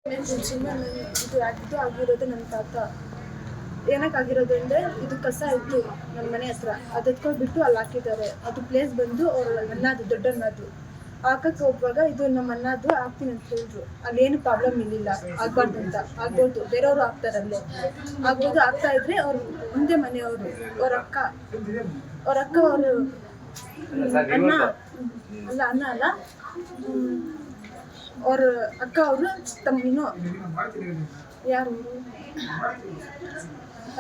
ಸುಮ್ಮನೆ ಇದು ಆಗಿರೋದು ನನ್ನ ತಾತ. ಏನಕ್ಕಾಗಿರೋದು ಅಂದರೆ ಇದು ಕಸ ಇತ್ತು ನಮ್ಮ ಮನೆ ಹತ್ರ, ಅದು ಎತ್ಕೊಂಡ್ಬಿಟ್ಟು ಅಲ್ಲಿ ಹಾಕಿದ್ದಾರೆ. ಅದು ಪ್ಲೇಸ್ ಬಂದು ಅವ್ರ ಅಣ್ಣದು ದೊಡ್ಡಣ್ಣದು ಹಾಕಕ್ಕೆ ಹೋಗುವಾಗ ಇದು ನಮ್ಮ ಅಣ್ಣದು ಹಾಕ್ತೀನಿ ಅಂತ ಹೇಳಿದ್ರು. ಅಲ್ಲೇನು ಪ್ರಾಬ್ಲಮ್ ಇರಲಿಲ್ಲ, ಆಗ್ಬಾರ್ದು ಅಂತ. ಆಗ್ಬೋದು, ಬೇರೆಯವರು ಹಾಕ್ತಾರಲ್ಲೇ ಆಗ್ಬೋದು. ಆಗ್ತಾ ಇದ್ರೆ ಅವ್ರು ಮುಂದೆ ಮನೆಯವರು, ಅವ್ರ ಅಕ್ಕ ಅವರು ಅಣ್ಣ ಅಲ್ಲ ಅವ್ರ ಅಕ್ಕ ಅವರು ತಮ್ಮ ಯಾರು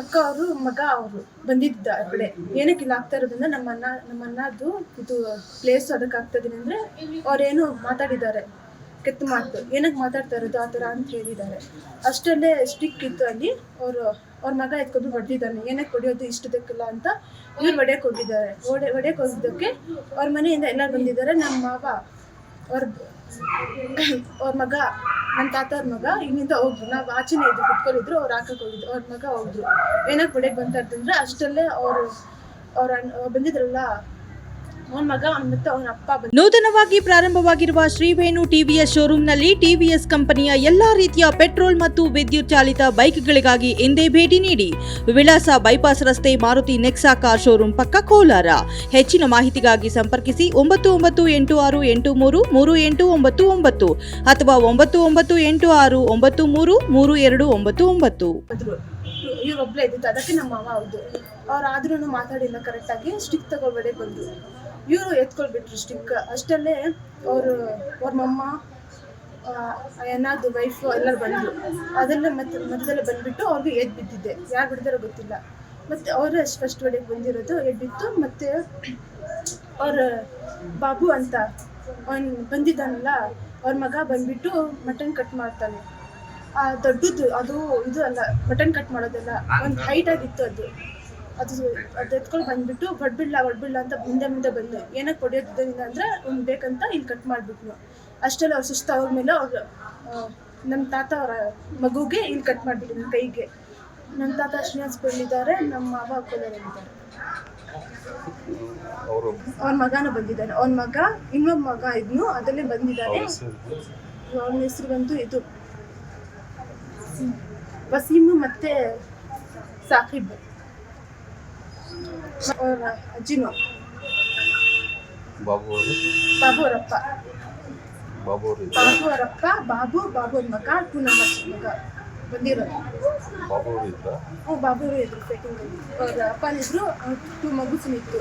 ಅಕ್ಕ ಅವರು ಮಗ ಅವರು ಬಂದಿದ್ದ ಆ ಕಡೆ. ಏನಕ್ಕೆ ಇಲ್ಲಿ ಆಗ್ತಾ ಇರೋದ್ರಿಂದ ನಮ್ಮ ಅಣ್ಣದು ಇದು ಪ್ಲೇಸ್ ಅದಕ್ಕೆ ಆಗ್ತದೀನಿ ಅಂದರೆ ಅವ್ರೇನು ಮಾತಾಡಿದ್ದಾರೆ, ಕೆತ್ತು ಮಾತು. ಏನಕ್ಕೆ ಮಾತಾಡ್ತಾ ಇರೋದು ಆ ಥರ ಅಂತ ಹೇಳಿದ್ದಾರೆ. ಅಷ್ಟರಲ್ಲೇ ಸ್ಟಿಕ್ ಇತ್ತು ಅಲ್ಲಿ. ಅವ್ರ ಮಗ ಎತ್ಕೊಂಡು ಹೊಡೆದಿದ್ದಾನೆ. ಏನಕ್ಕೆ ಹೊಡೆಯೋದು ಇಷ್ಟದಕ್ಕಿಲ್ಲ ಅಂತ ಇವ್ರು ಹೊಡೆಯಕ್ಕೆ ಹೋಗಿದ್ದಾರೆ. ಹೊಡೆಯಕ್ಕೆ ಹೋಗಿದ್ದಕ್ಕೆ ಅವ್ರ ಮನೆಯಿಂದ ಎಲ್ಲರೂ ಬಂದಿದ್ದಾರೆ. ನಮ್ಮ ಮಾವ ಅವ್ರ ಮಗ, ನನ್ನ ತಾತವ್ರ ಮಗ ಇಲ್ಲಿಂದ ಹೋದ್ರು. ನಾವು ಆಚೆನೇ ಇದ್ದು ಕುತ್ಕೊಂಡಿದ್ರು, ಅವ್ರು ಹಾಕಕ್ಕೆ ಹೋಗಿದ್ರು. ಅವ್ರ ಮಗ ಹೋದ್ರು. ಏನಕ್ಕೆ ಹೊಡೆಯಕ್ಕೆ ಬಂತಂತಂದ್ರೆ ಅಷ್ಟರಲ್ಲೇ ಅವ್ರ ಬಂದಿದ್ರಲ್ಲ ಅವನ ಮಗ ಮತ್ತೆ ಅವನ ಅಪ್ಪ ನೂತನವಾಗಿ ಪ್ರಾರಂಭವಾಗಿರುವ ಶ್ರೀವೇಣು ಟಿವಿಎಸ್ ಶೋರೂಮ್ನಲ್ಲಿ ಟಿವಿಎಸ್ ಕಂಪನಿಯ ಎಲ್ಲಾ ರೀತಿಯ ಪೆಟ್ರೋಲ್ ಮತ್ತು ವಿದ್ಯುತ್ ಚಾಲಿತ ಬೈಕ್ಗಳಿಗಾಗಿ ಎಂದೇ ಭೇಟಿ ನೀಡಿ. ವಿಳಾಸ ಬೈಪಾಸ್ ರಸ್ತೆ, ಮಾರುತಿ ನೆಕ್ಸಾ ಕಾರ್ ಶೋರೂಮ್ ಪಕ್ಕ, ಕೋಲಾರ. ಹೆಚ್ಚಿನ ಮಾಹಿತಿಗಾಗಿ ಸಂಪರ್ಕಿಸಿ 9986833899 ಅಥವಾ 9986933299. ಇವ್ರೊಬ್ಳೆ ಇದ್ದಿತ್ತು, ಅದಕ್ಕೆ ನಮ್ಮ ಮಾವ ಹೌದು. ಅವ್ರಾದ್ರೂ ಮಾತಾಡಿಲ್ಲ ಕರೆಕ್ಟಾಗಿ. ಸ್ಟಿಕ್ ತಗೊಳ್ಬೇಡೆ ಬಂದು ಇವರು ಎತ್ಕೊಳ್ಬಿಟ್ರು ಸ್ಟಿಕ್. ಅಷ್ಟಲ್ಲೇ ಅವ್ರ ಮಮ್ಮ, ಏನಾದ್ರು ವೈಫು ಎಲ್ಲರೂ ಬಂದರು. ಅದೆಲ್ಲ ಮಧ್ಯದಲ್ಲೇ ಬಂದುಬಿಟ್ಟು ಅವ್ರಿಗೆ ಎದ್ದು ಬಿದ್ದಿದ್ದೆ. ಯಾರು ಬಿಡ್ದಾರೋ ಗೊತ್ತಿಲ್ಲ. ಮತ್ತು ಅವರೇ ಫಸ್ಟ್ ಹೊಡೆಗೆ ಬಂದಿರೋದು, ಎದ್ಬಿತ್ತು. ಮತ್ತು ಅವ್ರ ಬಾಬು ಅಂತ ಅವನು ಬಂದಿದ್ದಾನಲ್ಲ, ಅವ್ರ ಮಗ ಬಂದುಬಿಟ್ಟು ಮಟನ್ ಕಟ್ ಮಾಡ್ತಾನೆ. ದೊಡ್ಡದು ಅದು ಇದು ಅಲ್ಲ, ಮಟನ್ ಕಟ್ ಮಾಡೋದಲ್ಲ, ಒಂದು ಹೈಟಾಗಿತ್ತು ಅದು ಎತ್ಕೊಂಡು ಬಂದುಬಿಟ್ಟು ಹೊಡ್ಬಿಡ್ಲ ಅಂತ ಮುಂದೆ ಬಂದು ಏನಕ್ಕೆ ಹೊಡೆಯೋದ್ರಿಂದ ಅಂದರೆ ಒಂದು ಬೇಕಂತ ಇಲ್ಲಿ ಕಟ್ ಮಾಡಿಬಿಟ್ನು. ಅಷ್ಟೆಲ್ಲ ಅವ್ರು ಸುಸ್ತು ಅವ್ರ ಮೇಲೆ ನಮ್ಮ ತಾತ ಅವರ ಮಗುಗೆ ಇಲ್ಲಿ ಕಟ್ ಮಾಡಿಬಿಟ್ಟು ನನ್ನ ಕೈಗೆ. ನಮ್ಮ ತಾತ ಶ್ರೀನಿವಾಸಪುರಲ್ಲಿದ್ದಾರೆ, ನಮ್ಮ ಮಾವ ಕೋಲಾರಲ್ಲಿದ್ದಾರೆ. ಅವ್ರ ಮಗನೂ ಬಂದಿದ್ದಾನೆ. ಅವ್ನ ಮಗ ಇನ್ನೊಬ್ಬ ಮಗ ಇದ್ನು, ಅದಲ್ಲೇ ಬಂದಿದ್ದಾನೆ. ಅವನ ಹೆಸರು ಬಂದು ಇದು ವಸೀಮು ಮತ್ತು ಸಾಹಿಬ್. ಅವ್ರ ಅಜ್ಜಿನು ಬಾಬುವರಪ್ಪ. ಬಾಬು ಅವ್ರ ಮಗ, ಟು ನಂಬರ್ಸ್ ಮಗ ಬಂದಿರೋದು. ಬಾಬು ಇದ್ರು ಫೈಟಿಂಗಲ್ಲಿ. ಅವ್ರ ಅಪ್ಪನಿದ್ರು, 2 ಮಗುಸಿನಿತ್ತು.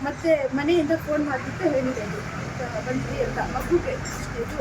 ಮತ್ತು ಮನೆಯಿಂದ ಫೋನ್ ಮಾಡಿಬಿಟ್ಟು ಹೇಳಿರೋದು ಬಂದ್ರಿ ಅಂತ ಮಗುಗೆ ಇದು